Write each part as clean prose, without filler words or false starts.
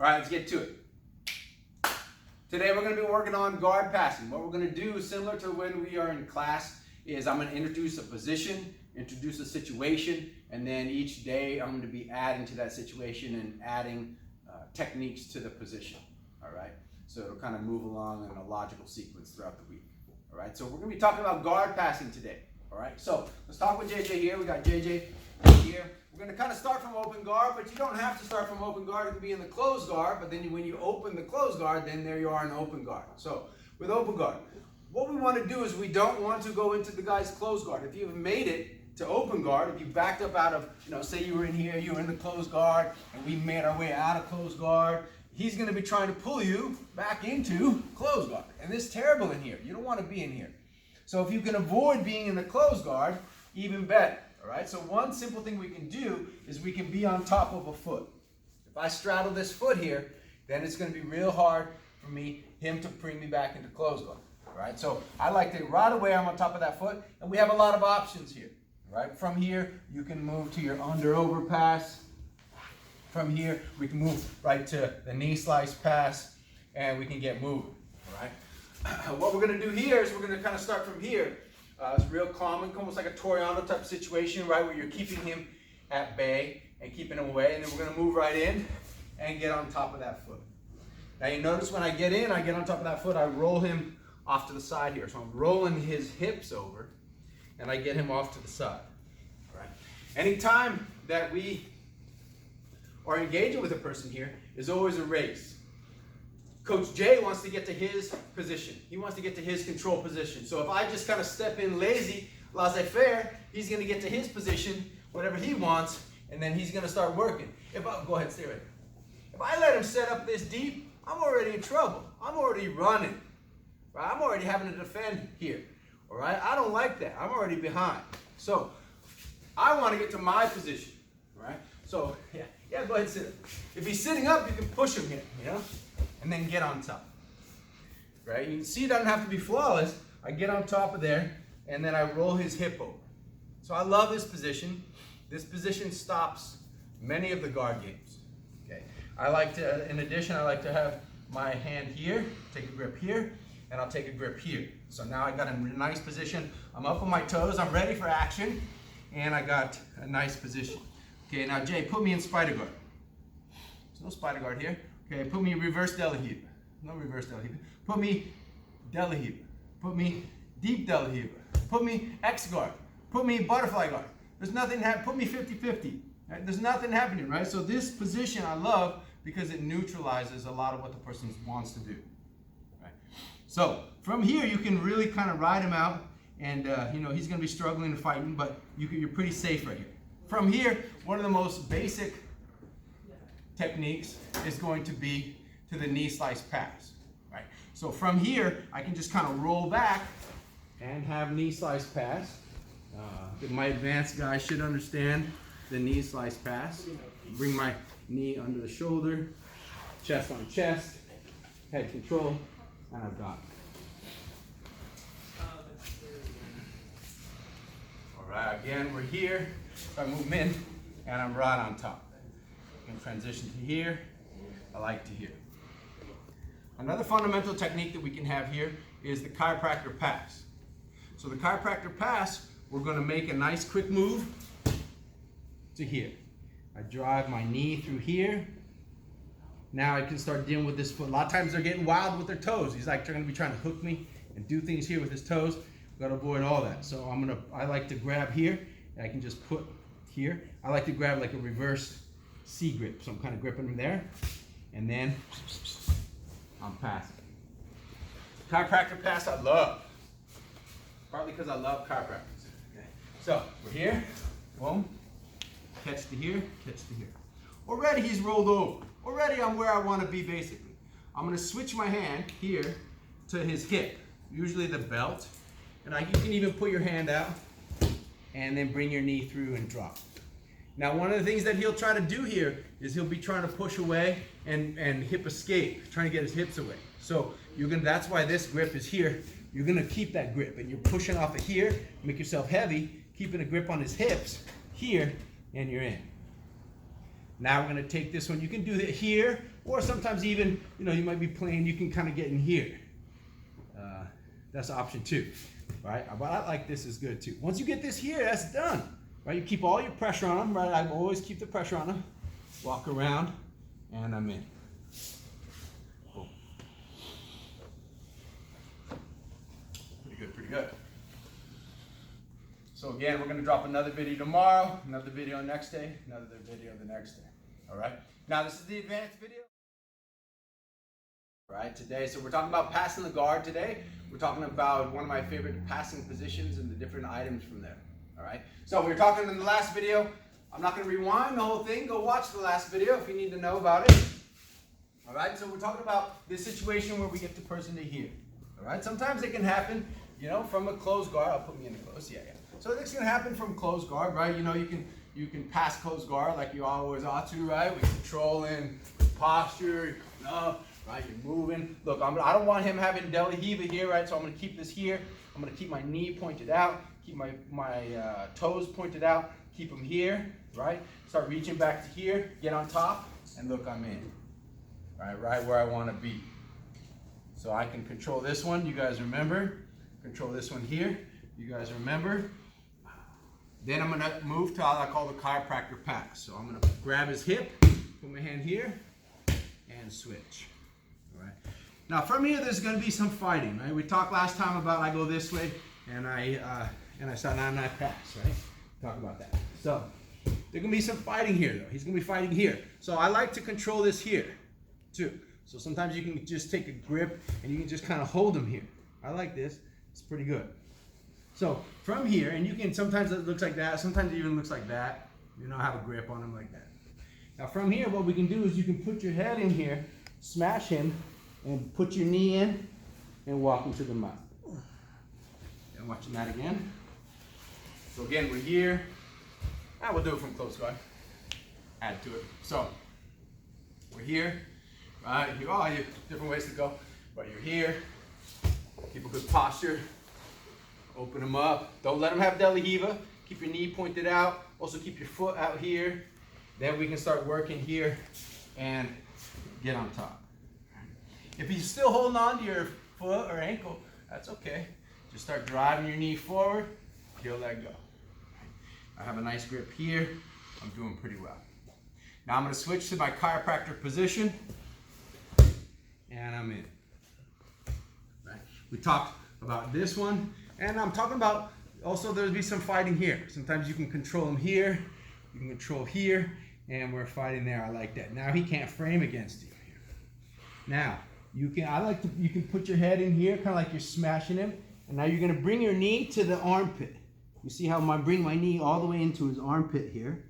All right, let's get to it. Today we're going to be working on guard passing. What we're going to do, similar to when we are in class, is I'm going to introduce a position, introduce a situation, and then each day I'm going to be adding to that situation and adding techniques to the position. All right, so it'll kind of move along in a logical sequence throughout the week. All right, so we're going to be talking about guard passing today. All right, so let's talk with JJ here. We got JJ here. We're going to kind of start from open guard, but you don't have to start from open guard. You can be in the closed guard, but then when you open the closed guard, then there you are in open guard. So with open guard, what we want to do is we don't want to go into the guy's closed guard. If you've made it to open guard, if you backed up out of, say you were in here, you were in the closed guard, and we made our way out of closed guard, he's going to be trying to pull you back into closed guard. And this is terrible in here. You don't want to be in here. So if you can avoid being in the closed guard, even better. All right, so one simple thing we can do is we can be on top of a foot. If I straddle this foot here, then it's going to be real hard for him to bring me back into closed guard. All right, so I like to, right away I'm on top of that foot, and we have a lot of options here. All right, from here you can move to your under-over pass. From here we can move right to the knee slice pass, and we can get moving. All right, what we're going to do here is we're going to kind of start from here. It's real common, almost like a Toriano type situation, right, where you're keeping him at bay and keeping him away, and then we're going to move right in and get on top of that foot. Now you notice when I get in, I get on top of that foot, I roll him off to the side here. So I'm rolling his hips over, and I get him off to the side. All right. Anytime that we are engaging with a person here is always a race. Coach Jay wants to get to his position. He wants to get to his control position. So if I just kind of step in lazy, laissez-faire, he's going to get to his position, whatever he wants, and then he's going to start working. Go ahead, stay right there. If I let him set up this deep, I'm already in trouble. I'm already running. Right? I'm already having to defend here. All right? I don't like that. I'm already behind. So I want to get to my position. All right? So yeah, go ahead and sit up. If he's sitting up, you can push him here, and then get on top. Right? You can see it doesn't have to be flawless. I get on top of there, and then I roll his hip over. So I love this position. This position stops many of the guard games. Okay. In addition, I like to have my hand here, take a grip here, and I'll take a grip here. So now I got a nice position. I'm up on my toes. I'm ready for action, and I got a nice position. Okay, now Jay, put me in spider guard. There's no spider guard here. Okay, put me in reverse delahiva. No reverse delahiva. Put me delahiva. Put me deep delahiva. Put me X guard. Put me butterfly guard. There's nothing put me 50-50. Right? There's nothing happening, right? So this position I love because it neutralizes a lot of what the person wants to do. Right? So from here you can really kind of ride him out, and he's going to be struggling and fighting, but you're pretty safe right here. From here, one of the most basic techniques is going to be to the knee slice pass, right? So from here, I can just kind of roll back and have knee slice pass. My advanced guy should understand the knee slice pass. Bring my knee under the shoulder, chest on chest, head control, and I've got it. All right, again, we're here. So I move him in, and I'm right on top. I can transition to here. I like to here. Another fundamental technique that we can have here is the chiropractor pass. So the chiropractor pass, we're going to make a nice quick move to here. I drive my knee through here. Now I can start dealing with this foot. A lot of times they're getting wild with their toes. He's like, they're going to be trying to hook me and do things here with his toes. We've got to avoid all that. So I like to grab here. I can just put here. I like to grab like a reverse C grip. So I'm kind of gripping him there, and then I'm passing. Chiropractor pass I love. Partly because I love chiropractors. Okay. So we're here, boom, catch to here, catch to here. Already he's rolled over. Already I'm where I want to be basically. I'm going to switch my hand here to his hip, usually the belt, and you can even put your hand out and then bring your knee through and drop. Now one of the things that he'll try to do here is he'll be trying to push away and hip escape, trying to get his hips away. So that's why this grip is here. You're gonna keep that grip and you're pushing off of here, make yourself heavy, keeping a grip on his hips here, and you're in. Now we're gonna take this one. You can do it here, or sometimes even, you might be playing, you can kind of get in here. That's option 2, right? But I like this is good too. Once you get this here, that's done, right? You keep all your pressure on them, right? I always keep the pressure on them. Walk around, and I'm in. Boom. Pretty good, pretty good. So again, we're gonna drop another video tomorrow, another video next day, another video the next day. All right? Now this is the advanced video. Right, today, so we're talking about passing the guard today. We're talking about one of my favorite passing positions and the different items from there. All right, so we were talking in the last video. I'm not going to rewind the whole thing. Go watch the last video if you need to know about it. All right, so we're talking about this situation where we get the person to here. All right, sometimes it can happen, from a closed guard. I'll put me in a close, yeah. So this can happen from closed guard, right? You can pass closed guard like you always ought to, right? With controlling, with posture, right, you're moving. Look, I don't want him having delihiva here, right? So I'm going to keep this here. I'm going to keep my knee pointed out, keep my toes pointed out, keep them here, right? Start reaching back to here, get on top, and look, I'm in, right where I want to be. So I can control this one, you guys remember. Control this one here, you guys remember. Then I'm going to move to what I call the chiropractor pass. So I'm going to grab his hip, put my hand here, and switch. Right. Now from here, there's going to be some fighting. Right? We talked last time about I go this way and I start and I pass. Right? Talk about that. So there's going to be some fighting here, though. He's going to be fighting here. So I like to control this here, too. So sometimes you can just take a grip and you can just kind of hold him here. I like this. It's pretty good. So from here, and you can sometimes it looks like that. Sometimes it even looks like that. Have a grip on him like that. Now from here, what we can do is you can put your head in here, smash him, and put your knee in, and walk him to the mat. And watching that again. So again, we're here. We'll do it from close guard. Add to it. So we're here. Right? You have different ways to go, but you're here. Keep a good posture. Open them up. Don't let them have delihiva. Keep your knee pointed out. Also keep your foot out here. Then we can start working here and get on top. If he's still holding on to your foot or ankle, that's okay. Just start driving your knee forward. He'll let go. I have a nice grip here. I'm doing pretty well. Now I'm going to switch to my chiropractor position. And I'm in. Right. We talked about this one. And I'm talking about also there'll be some fighting here. Sometimes you can control him here. You can control here. And we're fighting there. I like that. Now he can't frame against you. Now, you can put your head in here, kind of like you're smashing him. And now you're going to bring your knee to the armpit. You see how I bring my knee all the way into his armpit here.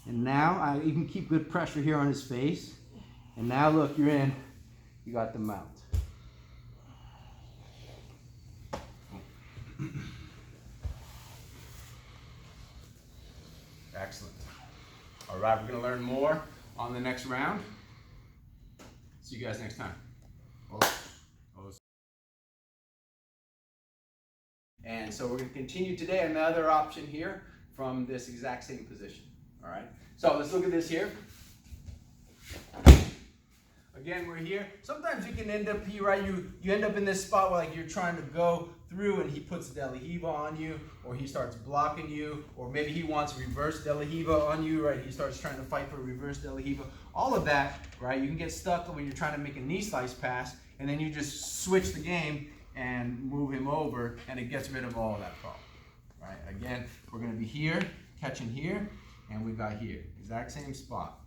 And now you can keep good pressure here on his face. And now look, you're in. You got the mount. Excellent. All right, we're going to learn more on the next round. See you guys next time. And so we're going to continue today another option here from this exact same position. All right. So let's look at this here. Again, we're here. Sometimes you can end up here, right? You end up in this spot where like you're trying to go through and he puts delihiva on you, or he starts blocking you, or maybe he wants reverse delihiva on you, right? He starts trying to fight for reverse delihiva. All of that, right? You can get stuck when you're trying to make a knee slice pass, and then you just switch the game and move him over, and it gets rid of all of that problem, right? Again, we're going to be here, catching here, and we got here, exact same spot.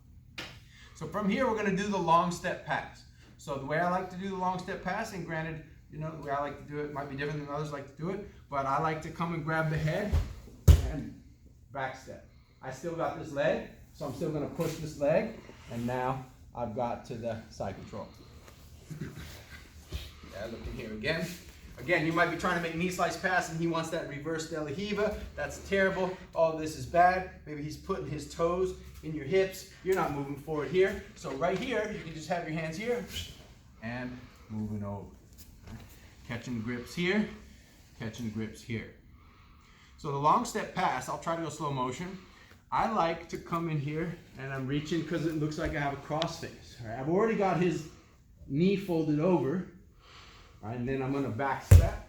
So from here, we're going to do the long step pass. So the way I like to do the long step pass, and granted, the way I like to do it might be different than others like to do it, but I like to come and grab the head and back step. I still got this leg, so I'm still going to push this leg, and now I've got to the side control. Yeah, looking here again. Again, you might be trying to make knee slice pass and he wants that reverse delihiva. That's terrible. All this is bad. Maybe he's putting his toes in your hips. You're not moving forward here. So right here, you can just have your hands here and moving over. Catching grips here, catching grips here. So the long step pass, I'll try to go slow motion. I like to come in here and I'm reaching because it looks like I have a cross face. All right, I've already got his knee folded over. All right, and then I'm going to back step.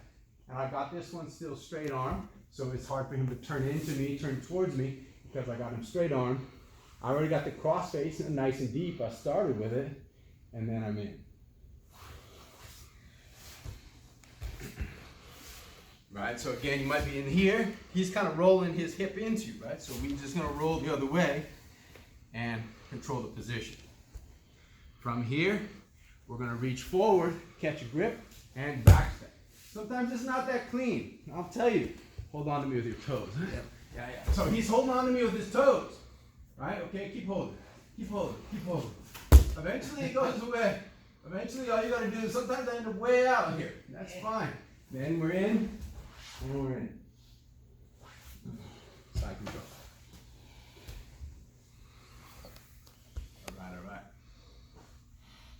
And I got this one still straight arm, so it's hard for him to turn into me, turn towards me, because I got him straight arm. I already got the cross face nice and deep. I started with it, and then I'm in. Right, so again, you might be in here. He's kind of rolling his hip into you, right? So we're just going to roll the other way and control the position. From here, we're going to reach forward, catch a grip, and back step. Sometimes it's not that clean. I'll tell you. Hold on to me with your toes. Yeah. So he's holding on to me with his toes. Right? Okay, keep holding. Keep holding. Keep holding. Eventually it goes away. Eventually all you got to do is sometimes I end up way out here. That's fine. Then we're in. And we're in. Side control. All right.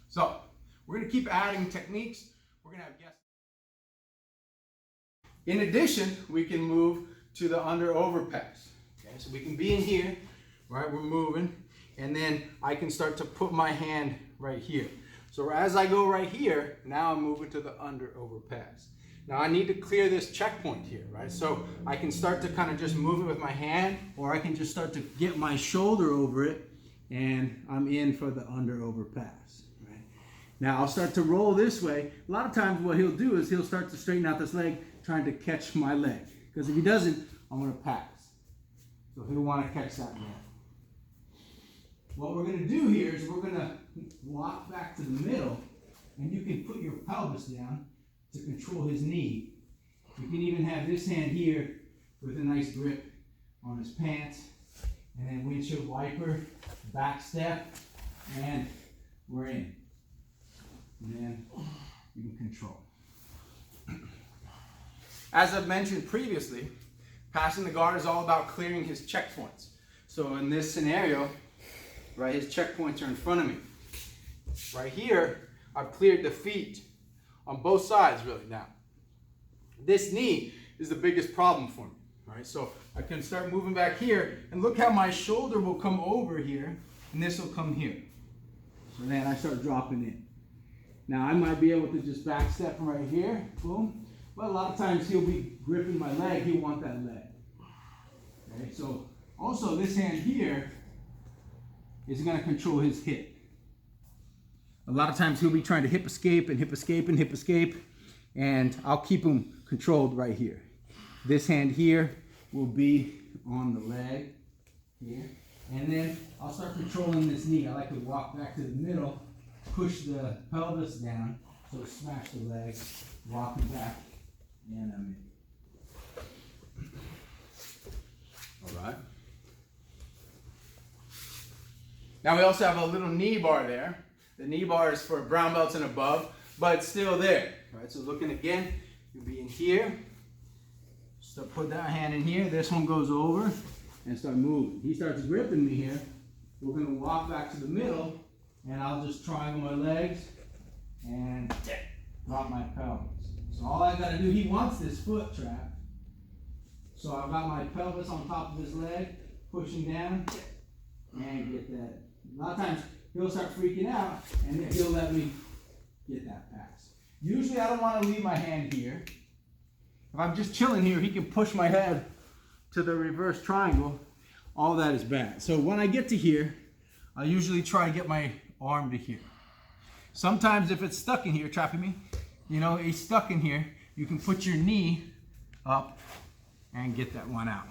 So, we're going to keep adding techniques. We're going to have guests. In addition, we can move to the under-over pass. Okay, so we can be in here, right? We're moving, and then I can start to put my hand right here. So as I go right here, now I'm moving to the under-over pass. Now I need to clear this checkpoint here, right? So I can start to kind of just move it with my hand, or I can just start to get my shoulder over it, and I'm in for the under-over pass. Right? Now I'll start to roll this way. A lot of times what he'll do is he'll start to straighten out this leg, trying to catch my leg. Because if he doesn't, I'm going to pass. So he'll want to catch that leg. What we're going to do here is we're going to walk back to the middle, and you can put your pelvis down to control his knee. You can even have this hand here with a nice grip on his pants, and then windshield wiper, back step, and we're in. And then you can control. As I've mentioned previously, passing the guard is all about clearing his checkpoints. So in this scenario, right, his checkpoints are in front of me. Right here, I've cleared the feet on both sides really now. This knee is the biggest problem for me. Right? So I can start moving back here, and look how my shoulder will come over here, and this will come here. So then I start dropping in. Now I might be able to just back step from right here, boom. But a lot of times he'll be gripping my leg, he'll want that leg. Okay, so also this hand here is going to control his hip. A lot of times he'll be trying to hip escape and hip escape and hip escape, and I'll keep him controlled right here. This hand here will be on the leg here, and then I'll start controlling this knee. I like to walk back to the middle, push the pelvis down, so smash the leg, walking back, and I'm in. All right. Now we also have a little knee bar there. The knee bar is for brown belts and above, but it's still there. Right? So looking again, you'll be in here. So put that hand in here. This one goes over and start moving. He starts gripping me here. We're going to walk back to the middle, and I'll just triangle my legs and drop my pelvis. So all I got to do, he wants this foot trapped. So I've got my pelvis on top of his leg, pushing down, and get that. A lot of times he'll start freaking out, and then he'll let me get that pass. Usually I don't want to leave my hand here. If I'm just chilling here, he can push my head to the reverse triangle. All that is bad. So when I get to here, I usually try to get my arm to here. Sometimes if it's stuck in here, trapping me, you know, he's stuck in here, you can put your knee up and get that one out.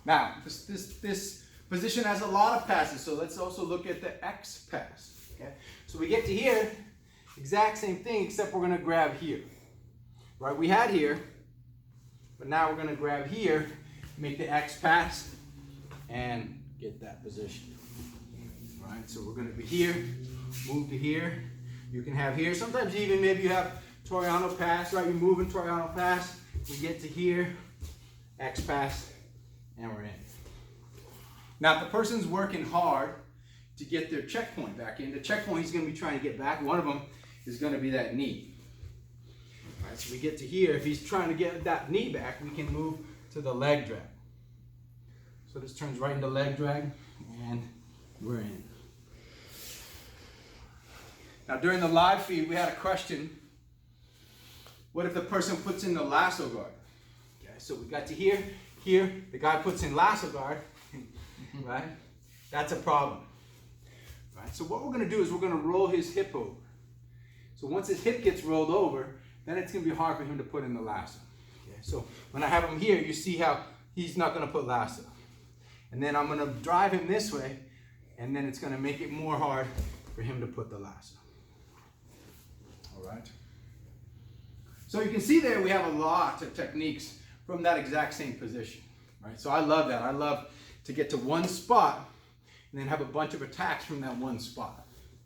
Now, this position has a lot of passes, so let's also look at the X pass. Okay? So we get to here, exact same thing, except we're going to grab here. Right? We had here, but now we're going to grab here, make the X pass, and get that position. Right? So we're going to be here, move to here. You can have here. Sometimes even maybe you have Toriano pass, right? You're moving Toriano pass. We get to here, X pass, and we're in. Now, if the person's working hard to get their checkpoint back in, the checkpoint he's going to be trying to get back, one of them is going to be that knee. Right, so we get to here. If he's trying to get that knee back, we can move to the leg drag. So this turns right into leg drag, and we're in. Now during the live feed, we had a question. What if the person puts in the lasso guard? Okay, so we got to here, the guy puts in lasso guard, right? That's a problem. Right, so what we're gonna do is we're gonna roll his hip over. So once his hip gets rolled over, then it's gonna be hard for him to put in the lasso. Okay, so when I have him here, you see how he's not gonna put lasso. And then I'm gonna drive him this way, and then it's gonna make it more hard for him to put the lasso. All right. So you can see there we have a lot of techniques from that exact same position, right? So I love that. I love to get to one spot and then have a bunch of attacks from that one spot,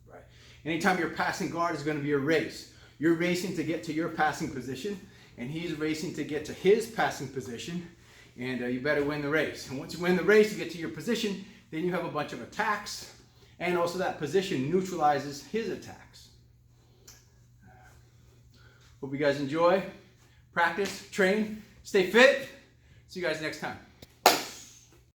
right? Anytime you're passing guard is going to be a race. You're racing to get to your passing position, and he's racing to get to his passing position, and you better win the race. And once you win the race, you get to your position, then you have a bunch of attacks, and also that position neutralizes his attacks. Hope you guys enjoy, practice, train, stay fit. See you guys next time.